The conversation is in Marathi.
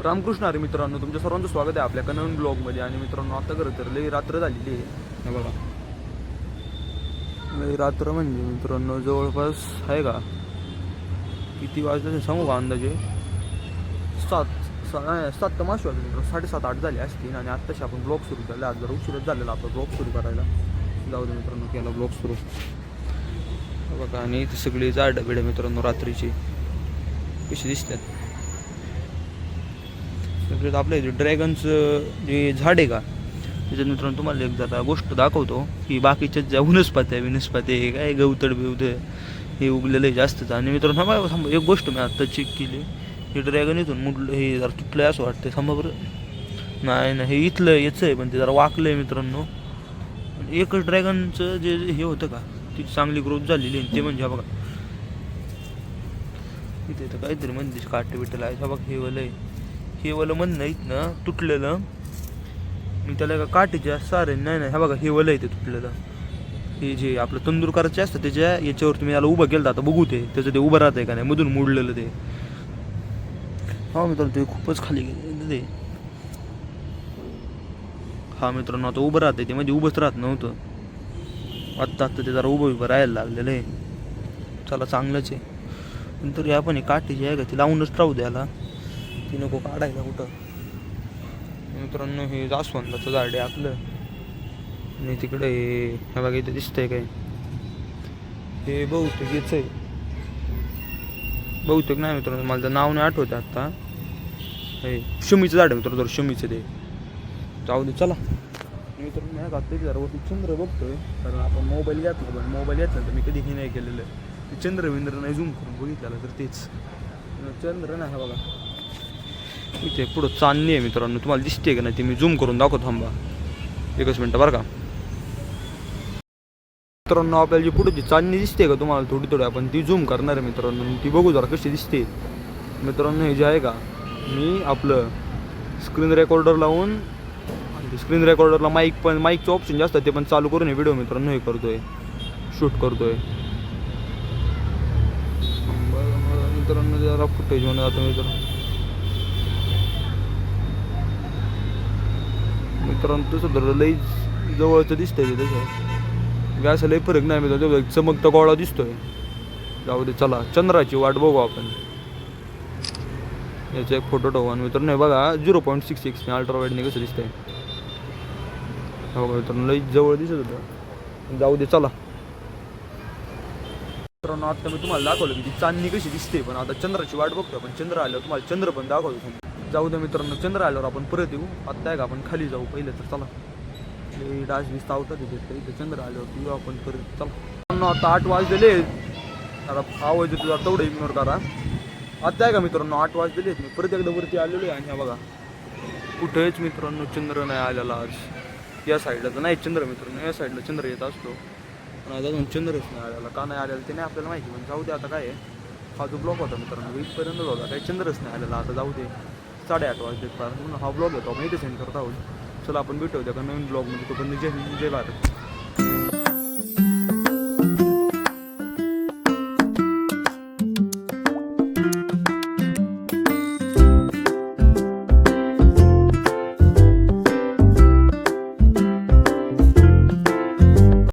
रामकृष्ण हरी मित्रांनो, तुमच्या सर्वांचं स्वागत आहे आपल्या नवीन ब्लॉगमध्ये. आणि मित्रांनो, आता खरं तर लई रात्र झालेली आहे. हे बघा, लई रात्र म्हणजे मित्रांनो जवळपास आहे का, किती वाजले सांगू का अंदाजे? 7 तर माशी वाजले मित्रांनो, 7:30-8 झाले असतील. आणि आत्ताशी आपण ब्लॉग सुरू केला. आज जरा उशीरच झालेला आपला ब्लॉग सुरू करायला. जाऊ दे मित्रांनो, केला ब्लॉग सुरू. बघा, आणि इथे सगळी झाडं बिडं मित्रांनो रात्रीची कशी दिसतात. आपल्या इथे ड्रॅगनचं जे झाड आहे का, त्याच्यात मित्रांनो तुम्हाला एक जरा गोष्ट दाखवतो की बाकीच्या ज्या वनस्पती काय गवतड बिवत हे उगलेलं आहे जास्तच. आणि मित्रांनो थांबा, एक गोष्ट मी आत्ता चेक केली, हे ड्रॅगन इथून मुडलं, हे जरा तुटलं आहे असं वाटतं. थांबा बरं, नाही हे इथलं याचं आहे पण ते जरा वाकलं आहे मित्रांनो. एकच ड्रॅगनचं जे हे होतं का, ती चांगली ग्रोथ झालेली आहे. ते म्हणजे बघा इथे तर काहीतरी म्हणजे काटे बिटलं आहे. बघा हे वलं आहे, हे वालं मन नाहीत ना तुटलेलं, मी त्याला एका काठीच्या सारे नाही हा बघा हे वलं आहे ते तुटलेलं. हे जे आपलं तंदूर करायचे असतं त्याच्या याच्यावर तुम्ही याला उभं केलं, आता बघू ते त्याचं ते उभं राहत आहे का नाही, मधून मोडलेलं ते. हा मित्रांनो, ते खूपच खाली गेलं ते. हा मित्रांनो, आता उभं राहत आहे ते, म्हणजे उभंच राहत नव्हतं. आत्ता ते जरा उभं राहायला लागलेलं आहे. चला चांगलंच आहे, नंतर आपण हे काठीची आहे का ती लावूनच राहू द्यायला, ती नको काढायला कुठं. मित्रांनो, हे जास्वंदाचं झाड आहे आपलं. आणि तिकडे हे बघा इथं दिसतंय काय, हे बहुतेक हेच आहे, बहुतेक नाही मित्रांनो, मला तर नाव नाही आठवतं आत्ता. हे शमीचं झाड आहे मित्रांनो, जर शमीचं ते. जाऊ दे चला मित्रांनो. नाही का ते जरा चंद्र बघतोय, कारण आपण मोबाईल घेतला, पण मोबाईल घेतला तर मी कधी हे नाही केलेलं. ते चंद्र विंद्र नाही झूम करून बघितलं तर तेच चंद्र नाही. हा बघा इथे पुढं चांदणी आहे मित्रांनो, तुम्हाला दिसते का नाही ते मी झूम करून दाखवतो. थांबा एकच मिनटं बरं का मित्रांनो. आपल्याला जी पुढे जी चांदणी दिसते का तुम्हाला थोडी आपण ती झूम करणार आहे मित्रांनो. ती बघू जरा कशी दिसते मित्रांनो. हे जे आहे का, मी आपलं स्क्रीन रेकॉर्डर लावून, स्क्रीन रेकॉर्डरला माईकचं ऑप्शन जास्त ते पण चालू करून हे व्हिडिओ मित्रांनो हे करतोय, शूट करतोय मित्रांनो. जरा फुटेज म्हणून जातो मित्रांनो. तसं तर लई जवळचं दिसतंय ते, तसं गॅस लई फरक नाही मित्रांनो, चमकता गोळा दिसतोय. जाऊ दे चला, चंद्राची वाट बघू आपण. याचा एक फोटो ठेवून मित्रांनो, हे बघा 0.66 अल्ट्रा वाईडने कसं दिसतंय. हो बघा मित्रांनो, लई जवळ दिसत होतं. जाऊ दे चला मित्रांनो. आता मी तुम्हाला दाखवलं की ती चांदणी कशी दिसते, पण आता चंद्राची वाट बघतो आपण. चंद्र आल्यावर तुम्हाला चंद्र पण दाखवतो. जाऊ दे मित्रांनो, चंद्र आल्यावर आपण परत येऊ. आत्ता आहे का आपण खाली जाऊ पहिलं तर. चला, डास बीस तावतात तिथे, इथे चंद्र आल्यावर येऊ आपण परत. चला आता 8 वाजलेले, आता आवाज येतो जरा तेवढं इग्नोर करा. आत्ता आहे का मित्रांनो 8 वाजलेले आहेत. मी परत एकदा वरती आलेलो आहे. आणि हा बघा कुठेच मित्रांनो चंद्र नाही आलेला आज. या साईडला तर नाही चंद्र मित्रांनो, या साईडला चंद्र येत असतो, पण आज अजून चंद्रच नाही आलेला. का नाही आलेला ते नाही आपल्याला माहिती, पण जाऊ दे आता. काय आहे, हा जो ब्लॉग होता मित्रांनो इथपर्यंतच होता, काही चंद्रच नाही आलेला. आता जाऊ दे, 8:30 वाजलेत. कारण हा ब्लॉग येतो आपण इथे सेंड करत आहोत. चला आपण भेटू द्या का नवीन ब्लॉगमध्ये. तो पण जय भारत.